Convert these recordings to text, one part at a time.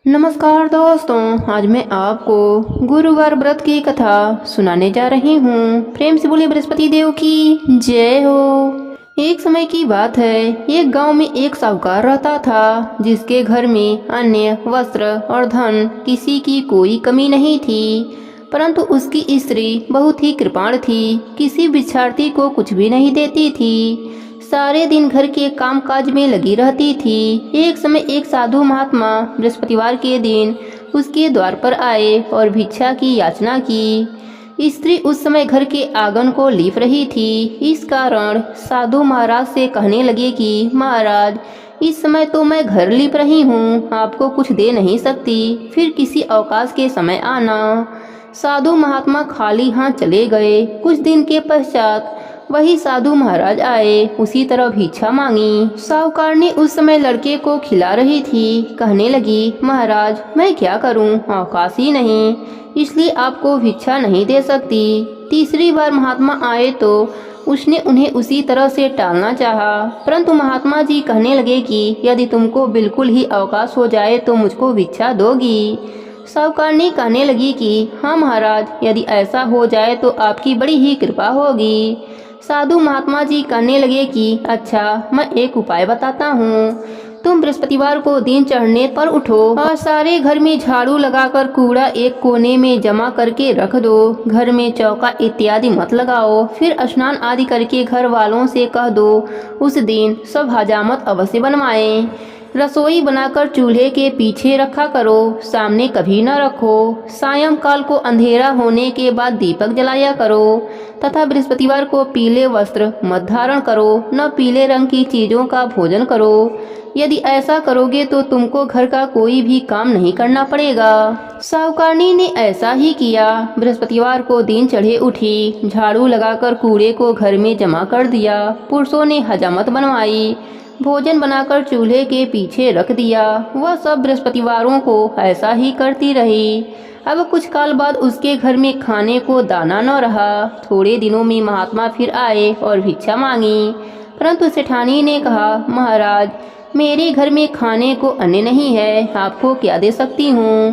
नमस्कार दोस्तों, आज मैं आपको गुरुवार व्रत की कथा सुनाने जा रही हूँ। प्रेम से बोले बृहस्पति देव की जय हो। एक समय की बात है, एक गांव में एक साहूकार रहता था जिसके घर में अन्य वस्त्र और धन किसी की कोई कमी नहीं थी। परंतु उसकी स्त्री बहुत ही कृपाण थी, किसी भिक्षार्थी को कुछ भी नहीं देती थी, सारे दिन घर के कामकाज में लगी रहती थी। एक समय एक साधु महात्मा बृहस्पतिवार के दिन उसके द्वार पर आए और भिक्षा की याचना की। स्त्री उस समय घर के आंगन को लीप रही थी। इस कारण साधु महाराज से कहने लगे कि महाराज, इस समय तो मैं घर लीप रही हूँ, आपको कुछ दे नहीं सकती, फिर किसी अवकाश के समय आना। साधु महात्मा खाली हाथ चले गए। कुछ दिन के पश्चात वही साधु महाराज आए, उसी तरह भिक्षा मांगी। साहूकारनी उस समय लड़के को खिला रही थी। कहने लगी, महाराज मैं क्या करूं, अवकाश ही नहीं, इसलिए आपको भिक्षा नहीं दे सकती। तीसरी बार महात्मा आए तो उसने उन्हें उसी तरह से टालना चाहा, परंतु महात्मा जी कहने लगे कि यदि तुमको बिल्कुल ही अवकाश हो जाए तो मुझको भिक्षा दोगी। साहूकारनी कहने लगी कि हाँ महाराज, यदि ऐसा हो जाए तो आपकी बड़ी ही कृपा होगी। साधु महात्मा जी कहने लगे कि अच्छा, मैं एक उपाय बताता हूँ। तुम बृहस्पतिवार को दिन चढ़ने पर उठो और सारे घर में झाड़ू लगाकर कूड़ा एक कोने में जमा करके रख दो। घर में चौका इत्यादि मत लगाओ। फिर स्नान आदि करके घर वालों से कह दो उस दिन सब हजामत अवश्य बनवाएं। रसोई बनाकर चूल्हे के पीछे रखा करो, सामने कभी न रखो। सायंकाल को अंधेरा होने के बाद दीपक जलाया करो तथा बृहस्पतिवार को पीले वस्त्र मत धारण करो, न पीले रंग की चीजों का भोजन करो। यदि ऐसा करोगे तो तुमको घर का कोई भी काम नहीं करना पड़ेगा। साहूकारनी ने ऐसा ही किया। बृहस्पतिवार को दिन चढ़े उठी, झाड़ू लगाकर कूड़े को घर में जमा कर दिया। पुरुषों ने हजामत बनवाई, भोजन बनाकर चूल्हे के पीछे रख दिया। वह सब बृहस्पतिवारों को ऐसा ही करती रही। अब कुछ काल बाद उसके घर में खाने को दाना न रहा। थोड़े दिनों में महात्मा फिर आए और भिक्षा मांगी, परंतु सेठानी ने कहा, महाराज मेरे घर में खाने को अन्न नहीं है, आपको क्या दे सकती हूँ।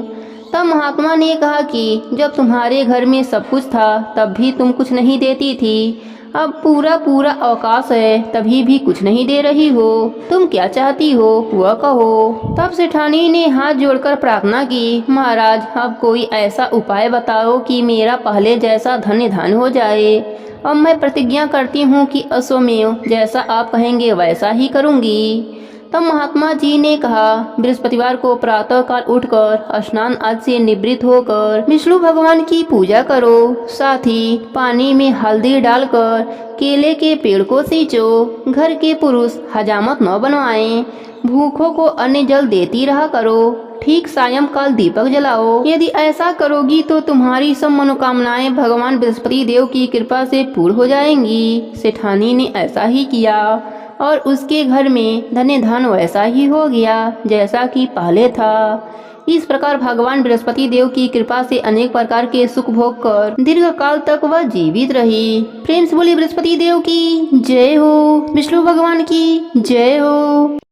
तब महात्मा ने कहा कि जब तुम्हारे घर में सब कुछ था तब भी तुम कुछ नहीं देती थी, अब पूरा पूरा अवकाश है तभी भी कुछ नहीं दे रही हो, तुम क्या चाहती हो वह कहो। तब सेठानी ने हाथ जोड़कर प्रार्थना की, महाराज अब कोई ऐसा उपाय बताओ कि मेरा पहले जैसा धन्य धन हो जाए। अब मैं प्रतिज्ञा करती हूँ कि अश्वमेव जैसा आप कहेंगे वैसा ही करूँगी। तब महात्मा जी ने कहा, बृहस्पतिवार को प्रातः काल उठकर स्नान आदि से निवृत्त होकर विष्णु भगवान की पूजा करो। साथ ही पानी में हल्दी डालकर केले के पेड़ को सींचो। घर के पुरुष हजामत न बनवाएं। भूखों को अन्न जल देती रहा करो। ठीक सायंकाल दीपक जलाओ। यदि ऐसा करोगी तो तुम्हारी सब मनोकामनाएं भगवान बृहस्पति देव की कृपा से पूर्ण हो जाएंगी। सेठानी ने ऐसा ही किया और उसके घर में धन्य धन वैसा ही हो गया जैसा कि पहले था। इस प्रकार भगवान बृहस्पति देव की कृपा से अनेक प्रकार के सुख भोग कर दीर्घ काल तक वह जीवित रही। प्रेम से बोली बृहस्पति देव की जय हो, विष्णु भगवान की जय हो।